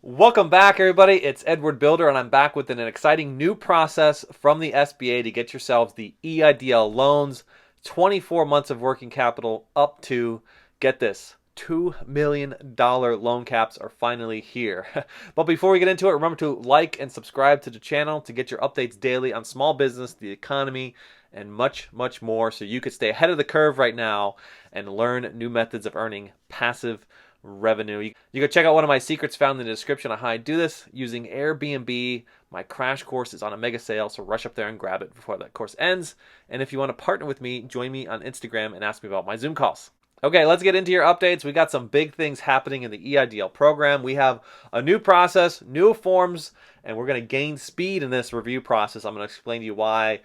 Welcome back, everybody. It's Edward Bilder, and I'm back with an exciting new process from the SBA to get yourselves the EIDL loans, 24 months of working capital up to, get this, $2 million loan caps are finally here. But before we get into it, remember to like and subscribe to the channel to get your updates daily on small business, the economy, and much, much more so you could stay ahead of the curve right now and learn new methods of earning passive revenue. You can check out one of my secrets found in the description on how I do this using Airbnb. My crash course is on a mega sale, so rush up there and grab it before that course ends. And if you want to partner with me, join me on Instagram and ask me about my Zoom calls. Okay, let's get into your updates. We got some big things happening in the EIDL program. We have a new process, new forms, and we're going to gain speed in this review process. I'm going to explain to you why.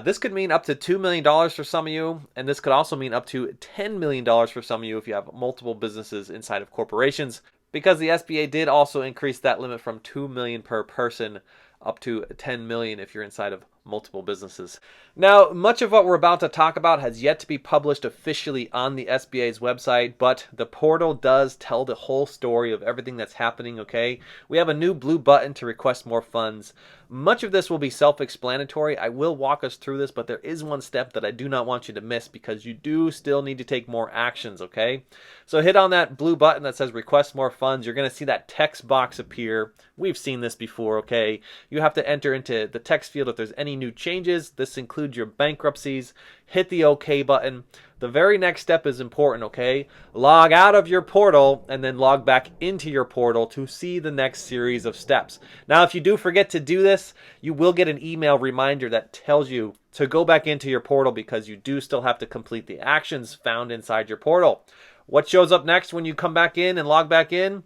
This could mean up to $2 million for some of you, and this could also mean up to $10 million for some of you if you have multiple businesses inside of corporations, because the SBA did also increase that limit from $2 million per person up to $10 million if you're inside of multiple businesses. Now, much of what we're about to talk about has yet to be published officially on the SBA's website, but the portal does tell the whole story of everything that's happening, okay? We have a new blue button to request more funds. Much of this will be self-explanatory. I will walk us through this, but there is one step that I do not want you to miss because you do still need to take more actions, okay? So hit on that blue button that says request more funds. You're going to see that text box appear. We've seen this before, okay? You have to enter into the text field if there's any new changes. This includes your bankruptcies. Hit the OK button. The very next step is important, okay? Log out of your portal and then log back into your portal to see the next series of steps. Now, if you do forget to do this, you will get an email reminder that tells you to go back into your portal because you do still have to complete the actions found inside your portal. What shows up next when you come back in and log back in?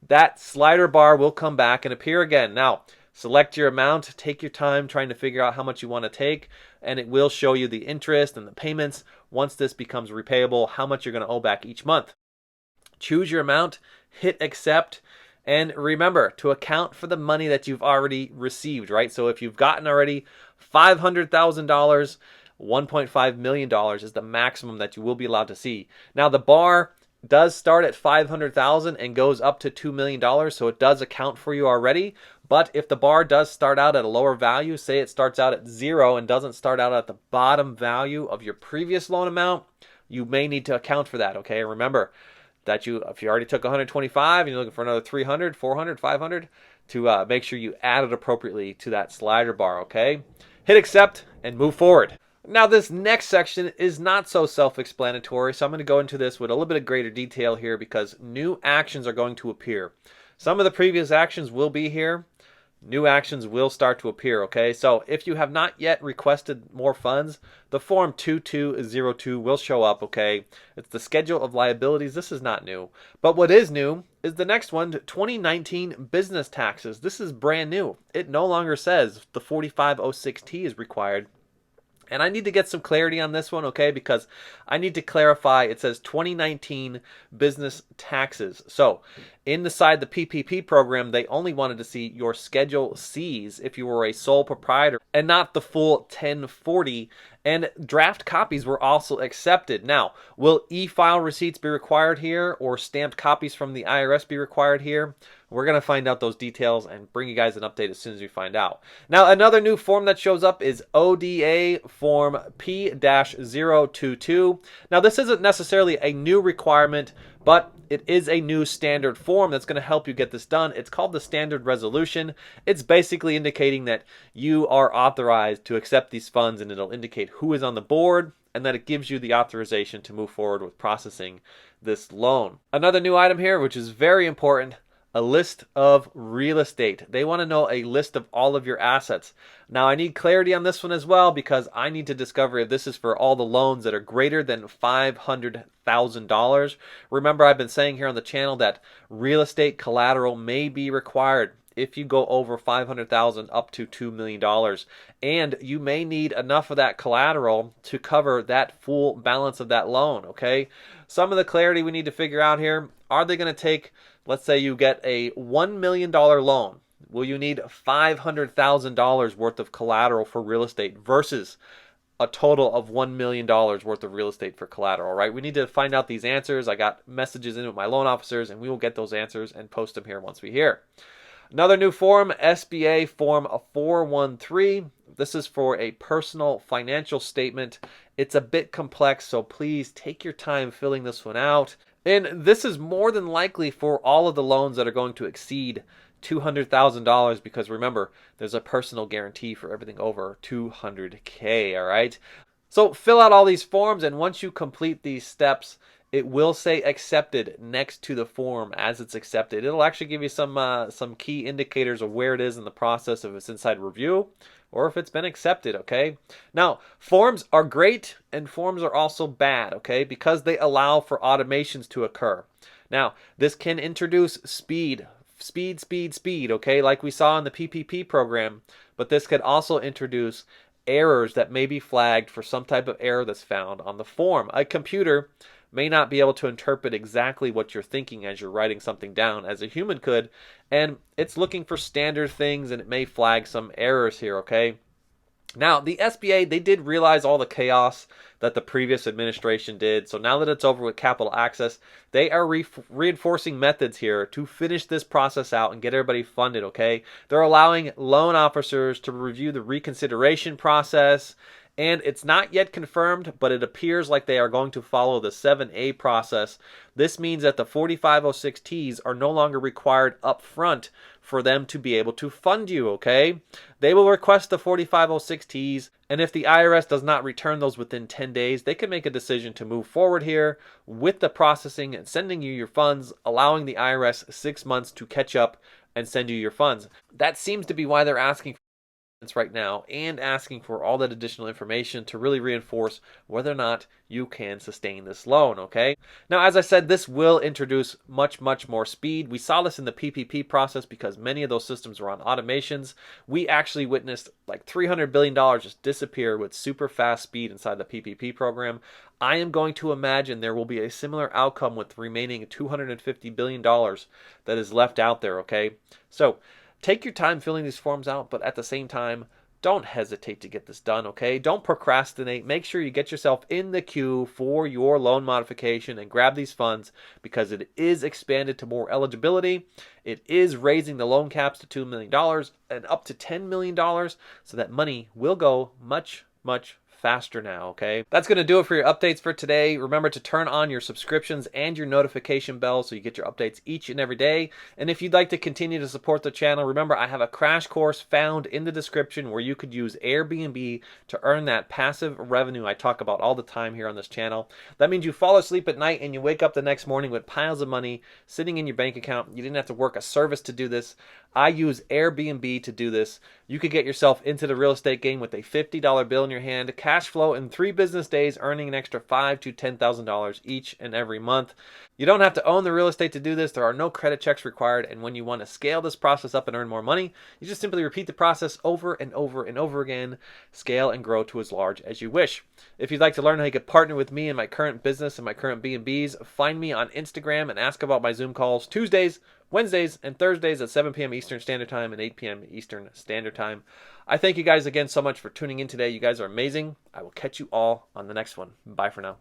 That slider bar will come back and appear again. Now, select your amount, take your time trying to figure out how much you want to take, and it will show you the interest and the payments once this becomes repayable, how much you're going to owe back each month. Choose your amount, hit accept, and remember to account for the money that you've already received, right? So if you've gotten already $500,000, $1.5 million is the maximum that you will be allowed to see. Now the bar does start at $500,000 and goes up to $2 million, so it does account for you already. But if the bar does start out at a lower value, say it starts out at 0 and doesn't start out at the bottom value of your previous loan amount, you may need to account for that, okay? Remember that if you already took 125 and you're looking for another 300, 400, 500, to make sure you add it appropriately to that slider bar, okay? Hit accept and move forward. Now, this next section is not so self-explanatory, so I'm going to go into this with a little bit of greater detail here because new actions are going to appear. Some of the previous actions will be here. New actions will start to appear, okay? So if you have not yet requested more funds, the Form 2202 will show up, okay? It's the schedule of liabilities. This is not new. But what is new is the next one, 2019 business taxes. This is brand new. It no longer says the 4506T is required. And I need to get some clarity on this one, okay, because I need to clarify. It says 2019 business taxes. So inside the PPP program, they only wanted to see your Schedule Cs if you were a sole proprietor and not the full 1040. And draft copies were also accepted. Now, will e-file receipts be required here or stamped copies from the IRS be required here? We're going to find out those details and bring you guys an update as soon as we find out. Now, another new form that shows up is ODA Form P-022. Now, this isn't necessarily a new requirement, but it is a new standard form that's going to help you get this done. It's called the Standard Resolution. It's basically indicating that you are authorized to accept these funds, and it'll indicate who is on the board and that it gives you the authorization to move forward with processing this loan. Another new item here, which is very important, a list of real estate. They want to know a list of all of your assets. Now, I need clarity on this one as well because I need to discover if this is for all the loans that are greater than $500,000. Remember, I've been saying here on the channel that real estate collateral may be required if you go over $500,000 up to $2 million. And you may need enough of that collateral to cover that full balance of that loan, okay? Some of the clarity we need to figure out here, are they going to take, let's say you get a $1 million loan. Will you need $500,000 worth of collateral for real estate versus a total of $1 million worth of real estate for collateral, right? We need to find out these answers. I got messages in with my loan officers, and we will get those answers and post them here once we hear. Another new form, SBA Form 413. This is for a personal financial statement. It's a bit complex, so please take your time filling this one out. And this is more than likely for all of the loans that are going to exceed $200,000, because remember, there's a personal guarantee for everything over $200K, all right? So fill out all these forms, and once you complete these steps, it will say accepted next to the form as it's accepted. It'll actually give you some key indicators of where it is in the process, if it's inside review or if it's been accepted, okay? Now, forms are great and forms are also bad, okay? Because they allow for automations to occur. Now, this can introduce speed, okay? Like we saw in the PPP program, but this could also introduce errors that may be flagged for some type of error that's found on the form. A computer may not be able to interpret exactly what you're thinking as you're writing something down as a human could, and it's looking for standard things, and it may flag some errors here, okay? Now, the SBA, they did realize all the chaos that the previous administration did. So now that it's over with capital access, they are reinforcing methods here to finish this process out and get everybody funded, okay? They're allowing loan officers to review the reconsideration process. And it's not yet confirmed, but it appears like they are going to follow the 7A process. This means that the 4506Ts are no longer required up front for them to be able to fund you, okay? They will request the 4506Ts, and if the IRS does not return those within 10 days, they can make a decision to move forward here with the processing and sending you your funds, allowing the IRS 6 months to catch up and send you your funds. That seems to be why they're asking for right now and asking for all that additional information to really reinforce whether or not you can sustain this loan, okay? Now, as I said, this will introduce much more speed. We saw this in the PPP process because many of those systems were on automations. We actually witnessed like $300 billion just disappear with super fast speed inside the PPP program. I am going to imagine there will be a similar outcome with the remaining $250 billion that is left out there, okay? So take your time filling these forms out, but at the same time, don't hesitate to get this done, okay? Don't procrastinate. Make sure you get yourself in the queue for your loan modification and grab these funds, because it is expanded to more eligibility. It is raising the loan caps to $2 million and up to $10 million, so that money will go much faster now, okay? That's going to do it for your updates for today. Remember to turn on your subscriptions and your notification bell so you get your updates each and every day. And if you'd like to continue to support the channel, remember I have a crash course found in the description where you could use Airbnb to earn that passive revenue I talk about all the time here on this channel. That means you fall asleep at night and you wake up the next morning with piles of money sitting in your bank account. You didn't have to work a service to do this. I use Airbnb to do this. You could get yourself into the real estate game with a $50 bill in your hand, cash flow in 3 business days, earning an extra $5,000 to $10,000 each and every month. You don't have to own the real estate to do this. There are no credit checks required. And when you want to scale this process up and earn more money, you just simply repeat the process over and over again, scale and grow to as large as you wish. If you'd like to learn how you can partner with me in my current business and my current B&Bs, find me on Instagram and ask about my Zoom calls Tuesdays, Wednesdays, and Thursdays at 7 p.m. Eastern Standard Time and 8 p.m. Eastern Standard Time. I thank you guys again so much for tuning in today. You guys are amazing. I will catch you all on the next one. Bye for now.